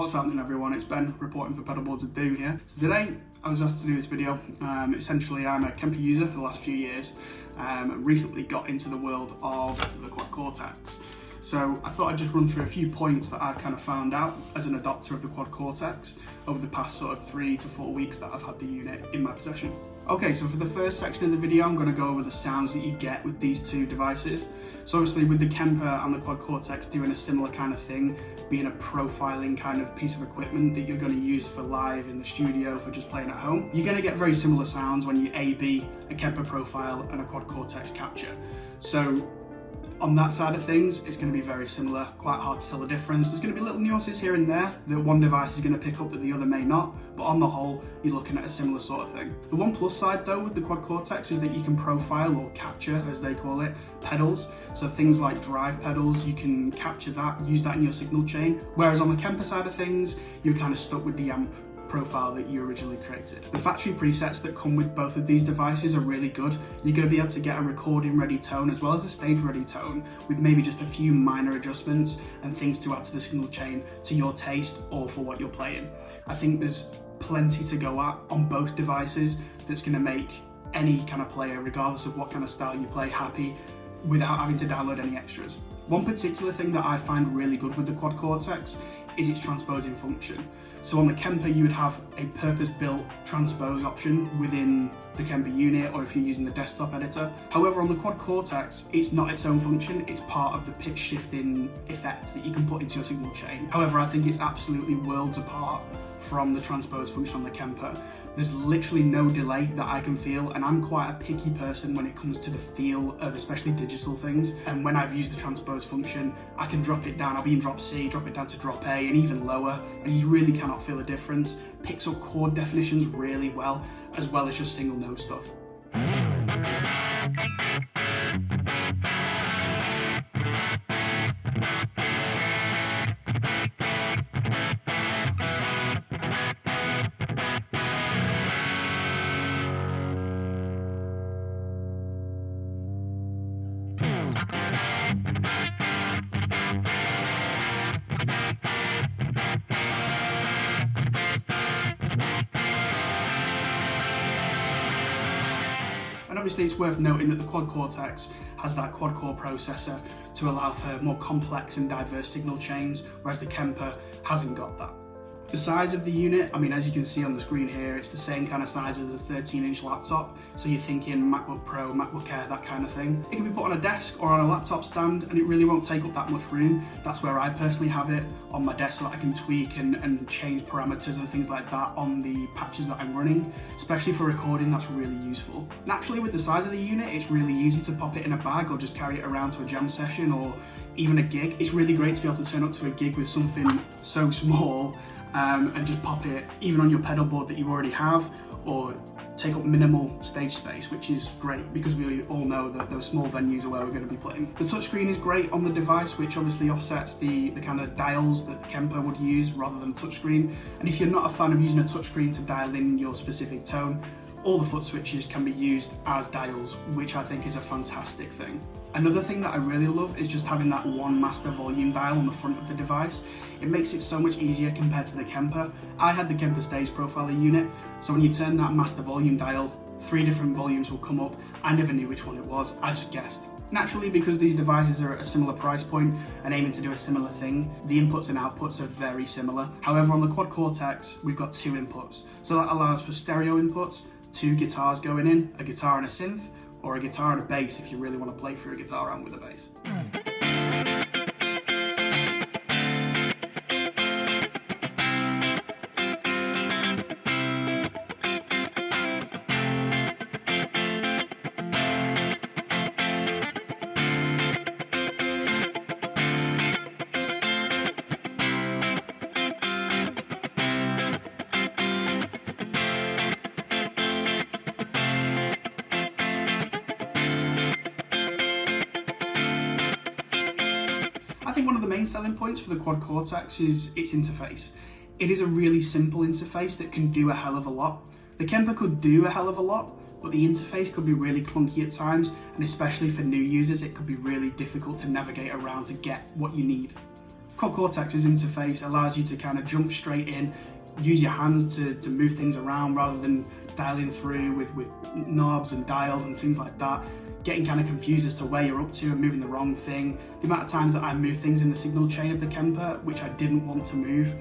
What's happening, everyone? It's Ben reporting for Pedalboards of Doom here. So today I was asked to do this video. Essentially I'm a Kemper user for the last few years and recently got into the world of the Quad Cortex. So I thought I'd just run through a few points that I've kind of found out as an adopter of the Quad Cortex over the past sort of 3 to 4 weeks that I've had the unit in my possession. Okay, so for the first section of the video, I'm going to go over the sounds that you get with these two devices. So obviously with the Kemper and the Quad Cortex doing a similar kind of thing, being a profiling kind of piece of equipment that you're going to use for live in the studio, for just playing at home, you're going to get very similar sounds when you A/B a Kemper profile and a Quad Cortex capture. So on that side of things, it's going to be very similar, quite hard to tell the difference. There's going to be little nuances here and there that one device is going to pick up that the other may not, but on the whole, you're looking at a similar sort of thing. The one plus side though with the Quad Cortex is that you can profile, or capture as they call it, pedals. So things like drive pedals, you can capture that, use that in your signal chain. Whereas on the Kemper side of things, you're kind of stuck with the amp profile that you originally created. The factory presets that come with both of these devices are really good. You're going to be able to get a recording ready tone as well as a stage ready tone with maybe just a few minor adjustments and things to add to the signal chain to your taste or for what you're playing. I think there's plenty to go at on both devices that's going to make any kind of player, regardless of what kind of style you play, happy without having to download any extras. One particular thing that I find really good with the Quad Cortex is its transposing function. So on the Kemper, you would have a purpose-built transpose option within the Kemper unit, or if you're using the desktop editor. However, on the Quad Cortex, it's not its own function, it's part of the pitch shifting effect that you can put into your signal chain. However, I think it's absolutely worlds apart from the transpose function on the Kemper. There's literally no delay that I can feel, and I'm quite a picky person when it comes to the feel of especially digital things. And when I've used the transpose function, I can drop it down. I'll be in drop C, drop it down to drop A, and even lower, and you really cannot feel a difference. Picks up chord definitions really well as just single note stuff. And obviously it's worth noting that the Quad Cortex has that quad-core processor to allow for more complex and diverse signal chains, whereas the Kemper hasn't got that. The size of the unit, I mean, as you can see on the screen here, it's the same kind of size as a 13-inch laptop. So you're thinking MacBook Pro, MacBook Air, that kind of thing. It can be put on a desk or on a laptop stand, and it really won't take up that much room. That's where I personally have it, on my desk, so that I can tweak and change parameters and things like that on the patches that I'm running. Especially for recording, that's really useful. Naturally, with the size of the unit, it's really easy to pop it in a bag or just carry it around to a jam session or even a gig. It's really great to be able to turn up to a gig with something so small and just pop it even on your pedal board that you already have, or take up minimal stage space, which is great because we all know that those small venues are where we're going to be playing. The touchscreen is great on the device, which obviously offsets the kind of dials that the Kemper would use rather than a touchscreen. And if you're not a fan of using a touchscreen to dial in your specific tone, all the foot switches can be used as dials, which I think is a fantastic thing. Another thing that I really love is just having that one master volume dial on the front of the device. It makes it so much easier compared to the Kemper. I had the Kemper stage profiler unit, so when you turn that master volume dial, 3 different volumes will come up. I never knew which one it was, I just guessed. Naturally, because these devices are at a similar price point and aiming to do a similar thing, the inputs and outputs are very similar. However, on the Quad Cortex, we've got 2 inputs. So that allows for stereo inputs, 2 guitars going in, a guitar and a synth, or a guitar and a bass if you really want to play through a guitar amp with a bass. I think one of the main selling points for the Quad Cortex is its interface. It is a really simple interface that can do a hell of a lot. The Kemper could do a hell of a lot, but the interface could be really clunky at times, and especially for new users, it could be really difficult to navigate around to get what you need. Quad Cortex's interface allows you to kind of jump straight in, use your hands to move things around rather than dialing through with knobs and dials and things like that, getting kind of confused as to where you're up to and moving the wrong thing. The amount of times that I moved things in the signal chain of the Kemper which I didn't want to move,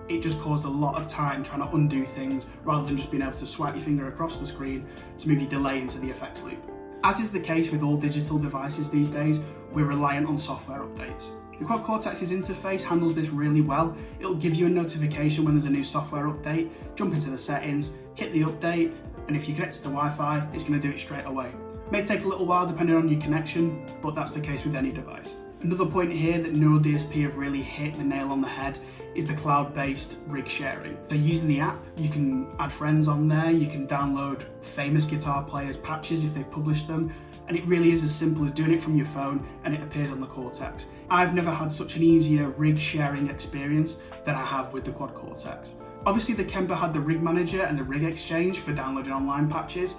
it just caused a lot of time trying to undo things rather than just being able to swipe your finger across the screen to move your delay into the effects loop. As is the case with all digital devices these days, we're reliant on software updates. The Quad Cortex's interface handles this really well. It'll give you a notification when there's a new software update, jump into the settings, hit the update, and if you're connected to Wi-Fi, it's going to do it straight away. It may take a little while depending on your connection, but that's the case with any device. Another point here that Neural DSP have really hit the nail on the head is the cloud-based rig sharing. So using the app, you can add friends on there, you can download famous guitar players' patches if they've published them, and it really is as simple as doing it from your phone and it appears on the Cortex. I've never had such an easier rig sharing experience than I have with the Quad Cortex. Obviously the Kemper had the rig manager and the rig exchange for downloading online patches.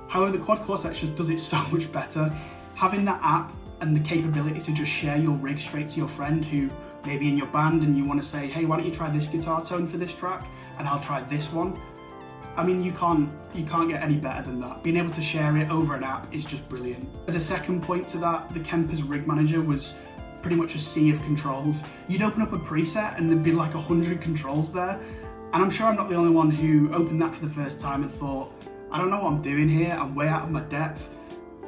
However, the Quad Cortex just does it so much better. Having that app and the capability to just share your rig straight to your friend who may be in your band and you want to say, hey, why don't you try this guitar tone for this track and I'll try this one. I mean, you can't get any better than that. Being able to share it over an app is just brilliant. As a second point to that, the Kemper's rig manager was pretty much a sea of controls. You'd open up a preset and there'd be like 100 controls there. And I'm sure I'm not the only one who opened that for the first time and thought, I don't know what I'm doing here, I'm way out of my depth.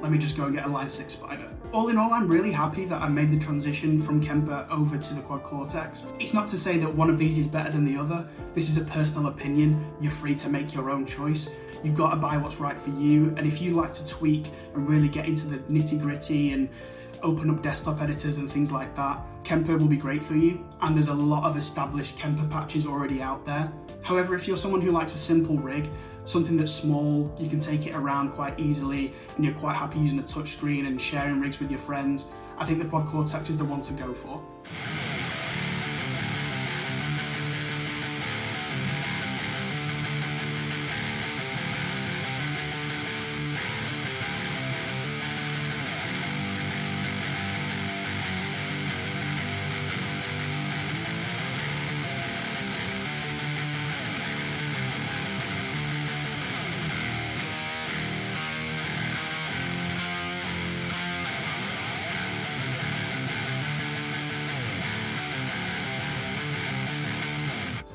Let me just go and get a Line 6 spider. All in all, I'm really happy that I made the transition from Kemper over to the Quad Cortex. It's not to say that one of these is better than the other. This is a personal opinion. You're free to make your own choice. You've got to buy what's right for you. And if you like to tweak and really get into the nitty-gritty and open up desktop editors and things like that, Kemper will be great for you. And there's a lot of established Kemper patches already out there. However, if you're someone who likes a simple rig, something that's small, you can take it around quite easily, and you're quite happy using a touchscreen and sharing rigs with your friends, I think the Quad Cortex is the one to go for.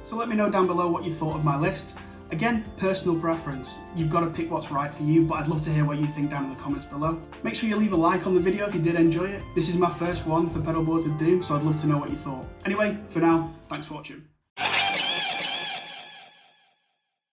So let me know down below what you thought of my list. Again, personal preference. You've got to pick what's right for you, but I'd love to hear what you think down in the comments below. Make sure you leave a like on the video if you did enjoy it. This is my first one for Pedalboards of Doom, so I'd love to know what you thought. Anyway, for now, thanks for watching.